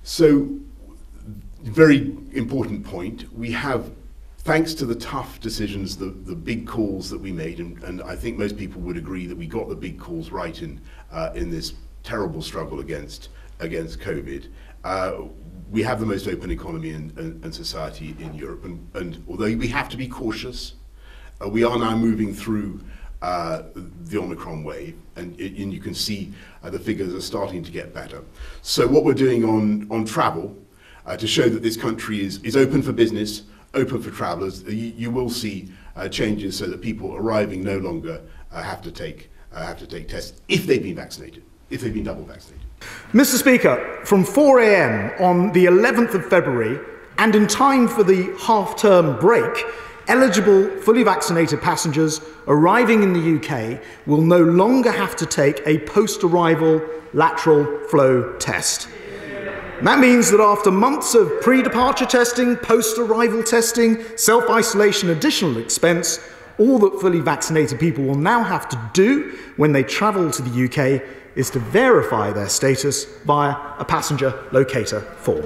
So, very important point. We have, thanks to the tough decisions, the big calls that we made, and I think most people would agree that we got the big calls right in this terrible struggle against COVID. We have the most open economy and society in Europe, and although we have to be cautious, we are now moving through the Omicron wave, and you can see the figures are starting to get better. So what we're doing on travel, to show that this country is open for business, open for travellers, you will see changes so that people arriving no longer have to take tests if they've been vaccinated, if they've been double vaccinated. Mr. Speaker, from 4 a.m. on the 11th of February, and in time for the half-term break, eligible, fully vaccinated passengers arriving in the UK will no longer have to take a post-arrival lateral flow test. And that means that after months of pre-departure testing, post-arrival testing, self-isolation, additional expense, all that fully vaccinated people will now have to do when they travel to the UK is to verify their status via a passenger locator form.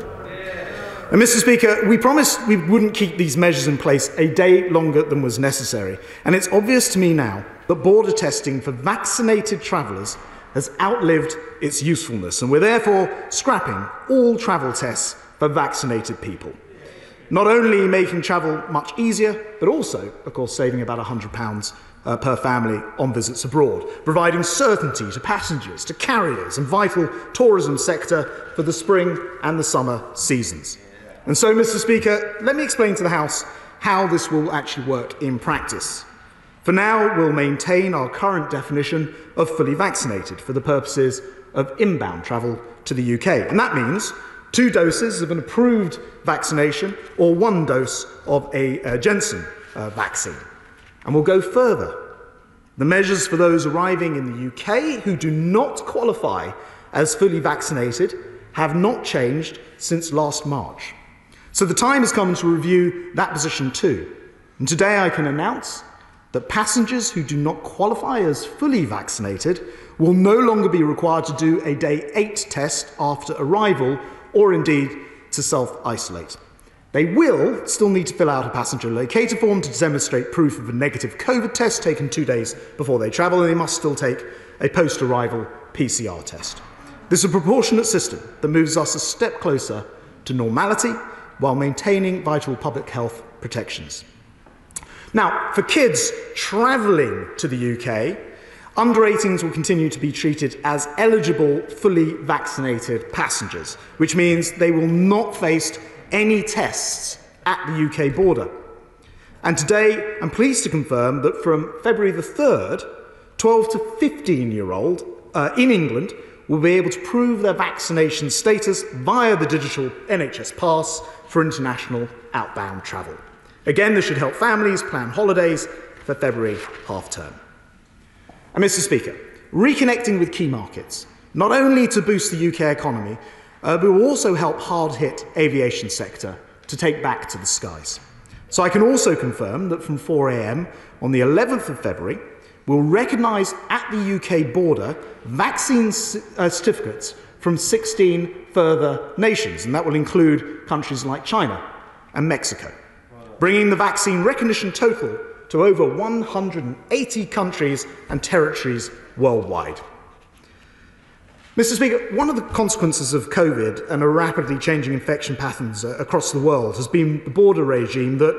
And Mr. Speaker, we promised we wouldn't keep these measures in place a day longer than was necessary. And it's obvious to me now that border testing for vaccinated travellers has outlived its usefulness, and we're therefore scrapping all travel tests for vaccinated people. Not only making travel much easier, but also, of course, saving about £100 per family on visits abroad, providing certainty to passengers, to carriers and vital tourism sector for the spring and the summer seasons. And so, Mr. Speaker, let me explain to the House how this will actually work in practice. For now, we'll maintain our current definition of fully vaccinated for the purposes of inbound travel to the UK. And that means 2 doses of an approved vaccination or 1 dose of a Janssen vaccine. And we'll go further. The measures for those arriving in the UK who do not qualify as fully vaccinated have not changed since last March. So the time has come to review that position too. And today I can announce that passengers who do not qualify as fully vaccinated will no longer be required to do a day 8 test after arrival, or indeed to self-isolate. They will still need to fill out a passenger locator form to demonstrate proof of a negative COVID test taken 2 days before they travel, and they must still take a post-arrival PCR test. This is a proportionate system that moves us a step closer to normality while maintaining vital public health protections. Now, for kids travelling to the UK, under 18s will continue to be treated as eligible, fully vaccinated passengers, which means they will not face any tests at the UK border. And today, I'm pleased to confirm that from February the 3rd, 12 to 15-year-old in England will be able to prove their vaccination status via the digital NHS pass for international outbound travel. Again, this should help families plan holidays for February half-term. And Mr. Speaker, reconnecting with key markets, not only to boost the UK economy, but will also help hard-hit aviation sector to take back to the skies. So I can also confirm that from 4 a.m. on the 11th of February, we'll recognise at the UK border vaccine certificates from 16 further nations, and that will include countries like China and Mexico, bringing the vaccine recognition total to over 180 countries and territories worldwide. Mr. Speaker, one of the consequences of COVID and a rapidly changing infection patterns across the world has been the border regime that,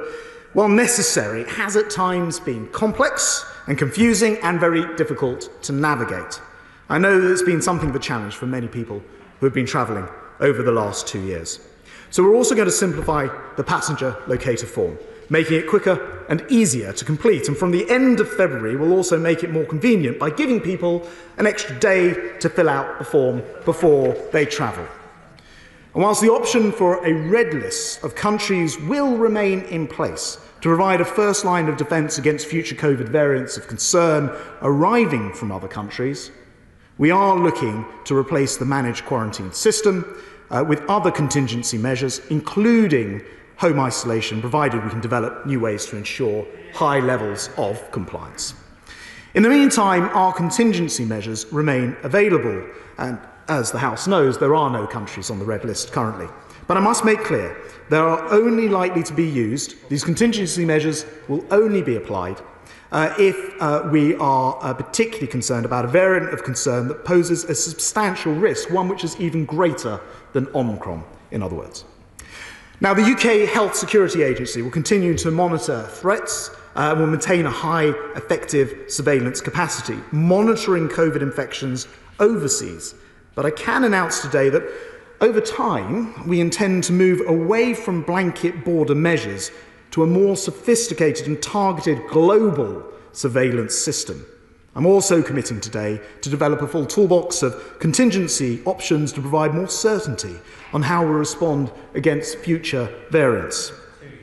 while necessary, has at times been complex and confusing and very difficult to navigate. I know that it's been something of a challenge for many people who have been travelling over the last 2 years. So we're also going to simplify the passenger locator form, making it quicker and easier to complete. And from the end of February, we'll also make it more convenient by giving people an extra day to fill out the form before they travel. And whilst the option for a red list of countries will remain in place to provide a first line of defence against future COVID variants of concern arriving from other countries, we are looking to replace the managed quarantine system with other contingency measures, including home isolation, provided we can develop new ways to ensure high levels of compliance. In the meantime, our contingency measures remain available, and As the House knows, there are no countries on the red list currently. But I must make clear, they are only likely to be used, these contingency measures will only be applied if we are particularly concerned about a variant of concern that poses a substantial risk, one which is even greater than Omicron, in other words. Now, the UK Health Security Agency will continue to monitor threats and will maintain a high, effective surveillance capacity, monitoring COVID infections overseas. But I can announce today that over time, we intend to move away from blanket border measures to a more sophisticated and targeted global surveillance system. I'm also committing today to develop a full toolbox of contingency options to provide more certainty on how we'll respond against future variants.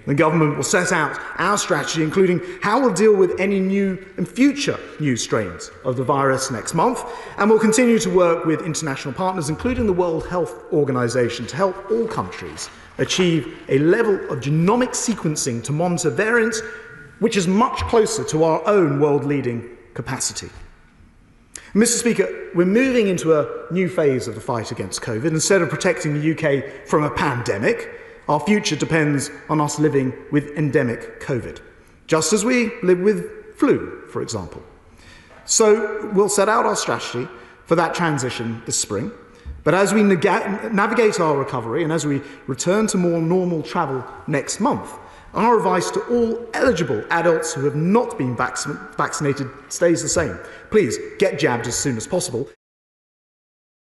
The government will set out our strategy, including how we'll deal with any new and future new strains of the virus next month, and we'll continue to work with international partners, including the World Health Organization, to help all countries achieve a level of genomic sequencing to monitor variants which is much closer to our own world-leading capacity. Mr. Speaker, we're moving into a new phase of the fight against COVID. Instead of protecting the UK from a pandemic, our future depends on us living with endemic COVID, just as we live with flu, for example. So we'll set out our strategy for that transition this spring. But as we navigate our recovery and as we return to more normal travel next month, our advice to all eligible adults who have not been vaccinated stays the same. Please get jabbed as soon as possible.